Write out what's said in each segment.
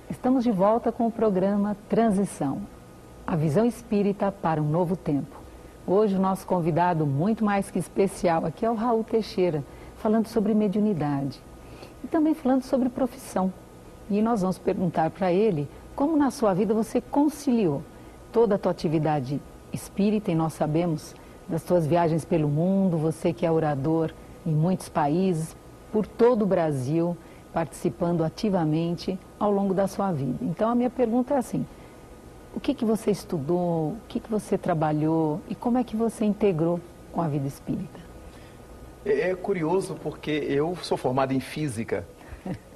Estamos de volta com o programa Transição, a visão espírita para um novo tempo. Hoje o nosso convidado muito mais que especial aqui é o Raul Teixeira, falando sobre mediunidade e também falando sobre profissão. E nós vamos perguntar para ele como na sua vida você conciliou toda a tua atividade espírita, e nós sabemos das suas viagens pelo mundo, você que é orador em muitos países, por todo o Brasil, participando ativamente ao longo da sua vida. Então a minha pergunta é assim, o que você estudou, o que você trabalhou e como é que você integrou com a vida espírita? É curioso porque eu sou formado em física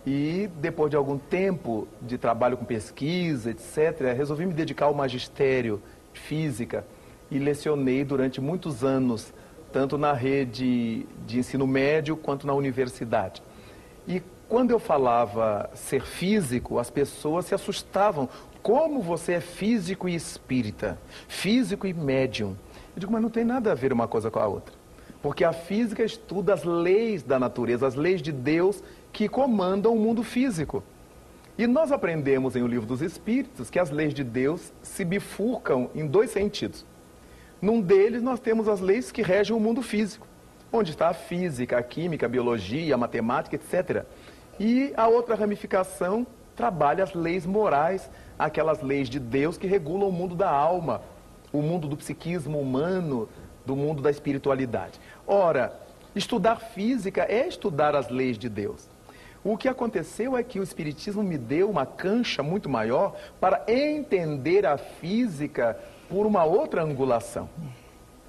e depois de algum tempo de trabalho com pesquisa, etc., resolvi me dedicar ao magistério de física e lecionei durante muitos anos, tanto na rede de ensino médio quanto na universidade. E quando eu falava ser físico, as pessoas se assustavam. Como você é físico e espírita? Físico e médium? Eu digo, mas não tem nada a ver uma coisa com a outra. Porque a física estuda as leis da natureza, as leis de Deus que comandam o mundo físico. E nós aprendemos em O Livro dos Espíritos que as leis de Deus se bifurcam em dois sentidos. Num deles nós temos as leis que regem o mundo físico, onde está a física, a química, a biologia, a matemática, etc. E a outra ramificação trabalha as leis morais, aquelas leis de Deus que regulam o mundo da alma, o mundo do psiquismo humano, do mundo da espiritualidade. Ora, estudar física é estudar as leis de Deus. O que aconteceu é que o Espiritismo me deu uma cancha muito maior para entender a física por uma outra angulação.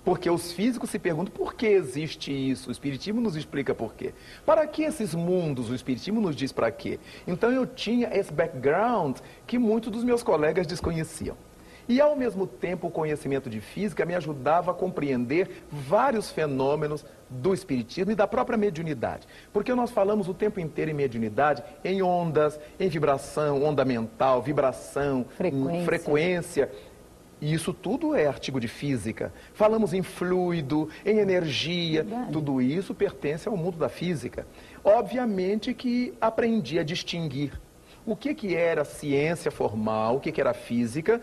Porque os físicos se perguntam por que existe isso, o Espiritismo nos explica por quê. Para que esses mundos, o Espiritismo nos diz para quê. Então eu tinha esse background que muitos dos meus colegas desconheciam. E ao mesmo tempo o conhecimento de física me ajudava a compreender vários fenômenos do Espiritismo e da própria mediunidade. Porque nós falamos o tempo inteiro em mediunidade, em ondas, em vibração, onda mental, vibração, frequência. E isso tudo é artigo de física. Falamos em fluido, em energia, tudo isso pertence ao mundo da física. Obviamente que aprendi a distinguir o que era ciência formal, o que era física,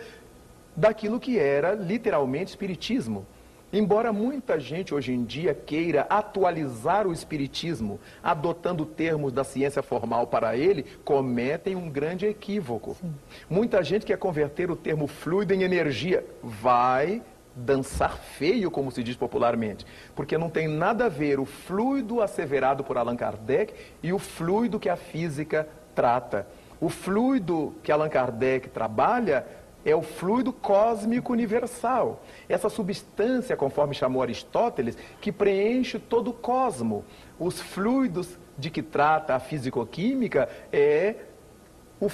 daquilo que era literalmente espiritismo. Embora muita gente hoje em dia queira atualizar o espiritismo, adotando termos da ciência formal para ele, cometem um grande equívoco. Sim. Muita gente quer converter o termo fluido em energia. Vai dançar feio, como se diz popularmente, porque não tem nada a ver o fluido asseverado por Allan Kardec e o fluido que a física trata. O fluido que Allan Kardec trabalha é o fluido cósmico universal. Essa substância, conforme chamou Aristóteles, que preenche todo o cosmo. Os fluidos de que trata a fisicoquímica é o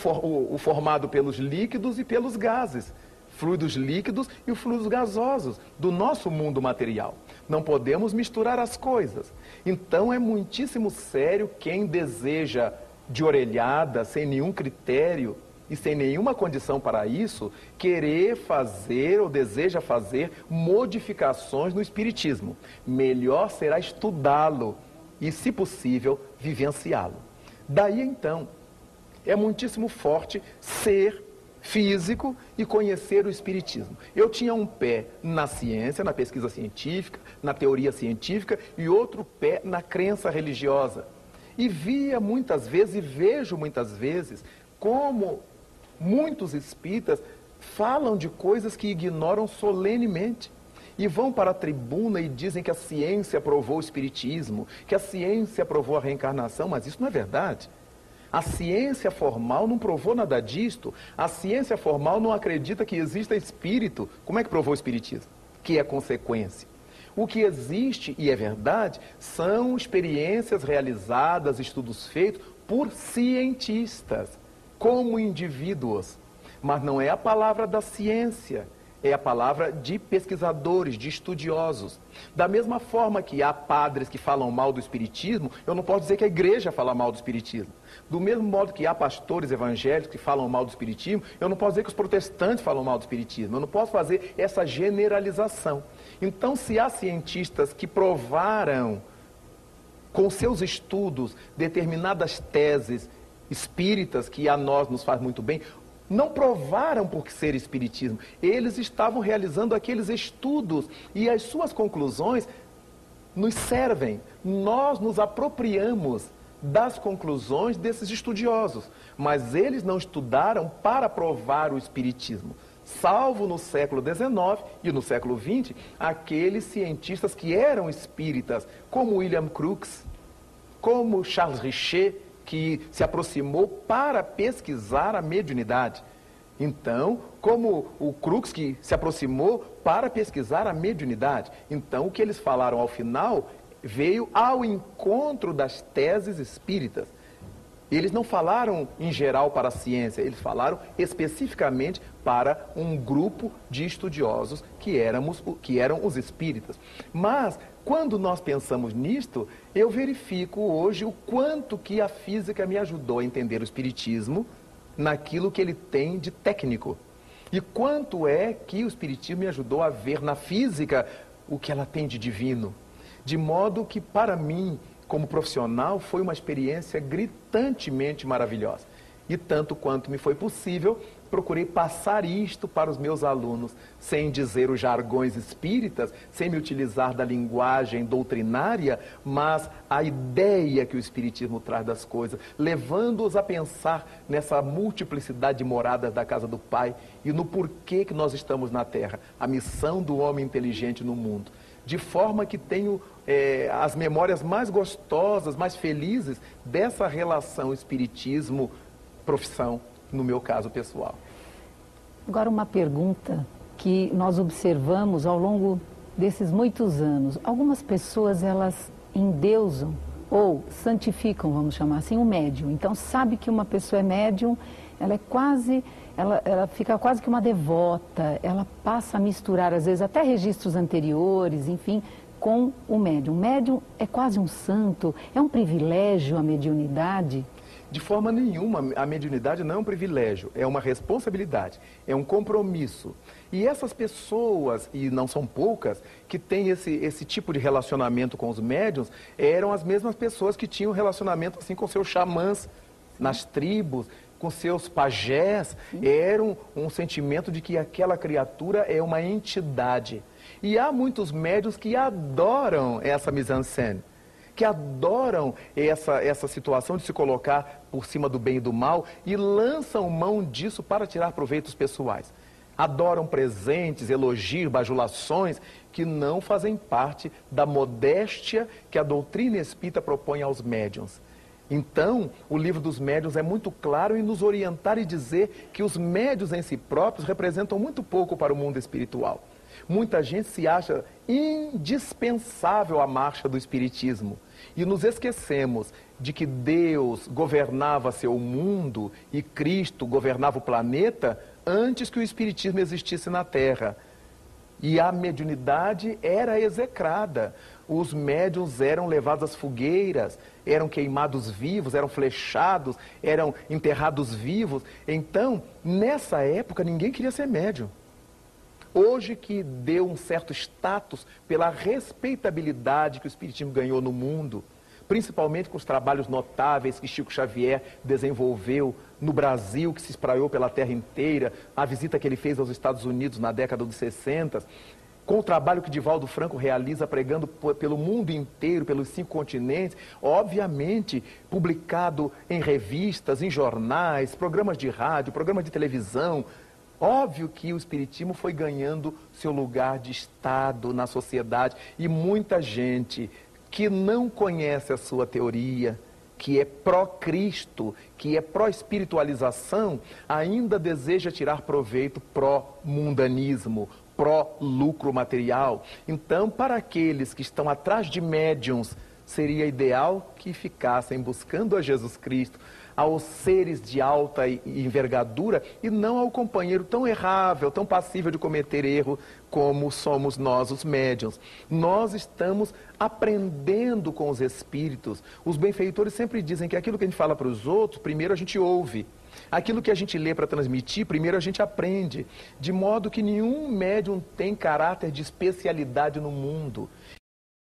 formado pelos líquidos e pelos gases. Fluidos líquidos e os fluidos gasosos do nosso mundo material. Não podemos misturar as coisas. Então é muitíssimo sério quem deseja de orelhada, sem nenhum critério, e sem nenhuma condição para isso, querer fazer ou deseja fazer modificações no espiritismo. Melhor será estudá-lo e, se possível, vivenciá-lo. Daí, então, é muitíssimo forte ser físico e conhecer o espiritismo. Eu tinha um pé na ciência, na pesquisa científica, na teoria científica, e outro pé na crença religiosa. E via muitas vezes, e vejo muitas vezes, como muitos espíritas falam de coisas que ignoram solenemente e vão para a tribuna e dizem que a ciência provou o espiritismo, que a ciência provou a reencarnação, mas isso não é verdade. A ciência formal não provou nada disto. A ciência formal não acredita que exista espírito. Como é que provou o espiritismo? Que é consequência. O que existe, e é verdade, são experiências realizadas, estudos feitos por cientistas, como indivíduos, mas não é a palavra da ciência, é a palavra de pesquisadores, de estudiosos. Da mesma forma que há padres que falam mal do espiritismo, eu não posso dizer que a igreja fala mal do espiritismo. Do mesmo modo que há pastores evangélicos que falam mal do espiritismo, eu não posso dizer que os protestantes falam mal do espiritismo. Eu não posso fazer essa generalização. Então, se há cientistas que provaram com seus estudos, determinadas teses espíritas, que a nós nos faz muito bem, não provaram por ser espiritismo. Eles estavam realizando aqueles estudos e as suas conclusões nos servem. Nós nos apropriamos das conclusões desses estudiosos, mas eles não estudaram para provar o espiritismo. Salvo no século XIX e no século XX, aqueles cientistas que eram espíritas, como William Crookes, como Charles Richer, que se aproximou para pesquisar a mediunidade. Então, como o Crookes, que se aproximou para pesquisar a mediunidade. Então, o que eles falaram ao final veio ao encontro das teses espíritas. Eles não falaram em geral para a ciência, eles falaram especificamente para um grupo de estudiosos que eram os espíritas. Mas, quando nós pensamos nisto, eu verifico hoje o quanto que a física me ajudou a entender o espiritismo naquilo que ele tem de técnico. E quanto é que o espiritismo me ajudou a ver na física o que ela tem de divino. De modo que, para mim, como profissional, foi uma experiência gritantemente maravilhosa. E tanto quanto me foi possível, procurei passar isto para os meus alunos, sem dizer os jargões espíritas, sem me utilizar da linguagem doutrinária, mas a ideia que o espiritismo traz das coisas, levando-os a pensar nessa multiplicidade de moradas da casa do Pai e no porquê que nós estamos na Terra, a missão do homem inteligente no mundo. De forma que tenho as memórias mais gostosas, mais felizes dessa relação espiritismo-profissão, no meu caso pessoal. Agora uma pergunta que nós observamos ao longo desses muitos anos. Algumas pessoas, elas endeusam ou santificam, vamos chamar assim, um médium. Então, sabe que uma pessoa é médium, ela fica quase que uma devota, ela passa a misturar, às vezes, até registros anteriores, enfim, com o médium. O médium é quase um santo, é um privilégio a mediunidade? De forma nenhuma, a mediunidade não é um privilégio, é uma responsabilidade, é um compromisso. E essas pessoas, e não são poucas, que têm esse tipo de relacionamento com os médiuns, eram as mesmas pessoas que tinham relacionamento assim com seus xamãs nas tribos, com seus pajés. Era um sentimento de que aquela criatura é uma entidade. E há muitos médiuns que adoram essa mise-en-scène, que adoram essa situação de se colocar por cima do bem e do mal e lançam mão disso para tirar proveitos pessoais. Adoram presentes, elogios, bajulações que não fazem parte da modéstia que a doutrina espírita propõe aos médiuns. Então, o livro dos médiuns é muito claro em nos orientar e dizer que os médiuns em si próprios representam muito pouco para o mundo espiritual. Muita gente se acha indispensável à marcha do espiritismo. E nos esquecemos de que Deus governava seu mundo e Cristo governava o planeta antes que o espiritismo existisse na Terra. E a mediunidade era execrada. Os médiuns eram levados às fogueiras, eram queimados vivos, eram flechados, eram enterrados vivos. Então, nessa época, ninguém queria ser médium. Hoje que deu um certo status pela respeitabilidade que o espiritismo ganhou no mundo, principalmente com os trabalhos notáveis que Chico Xavier desenvolveu no Brasil, que se espraiou pela terra inteira, a visita que ele fez aos Estados Unidos na década dos 60, com o trabalho que Divaldo Franco realiza pregando pelo mundo inteiro, pelos 5 continentes, obviamente publicado em revistas, em jornais, programas de rádio, programas de televisão. Óbvio que o espiritismo foi ganhando seu lugar de Estado na sociedade e muita gente que não conhece a sua teoria, que é pró-Cristo, que é pró-espiritualização, ainda deseja tirar proveito pró-mundanismo, pró-lucro material. Então, para aqueles que estão atrás de médiuns, seria ideal que ficassem buscando a Jesus Cristo, aos seres de alta envergadura e não ao companheiro tão errável, tão passível de cometer erro como somos nós, os médiuns. Nós estamos aprendendo com os espíritos. Os benfeitores sempre dizem que aquilo que a gente fala para os outros, primeiro a gente ouve. Aquilo que a gente lê para transmitir, primeiro a gente aprende. De modo que nenhum médium tem caráter de especialidade no mundo.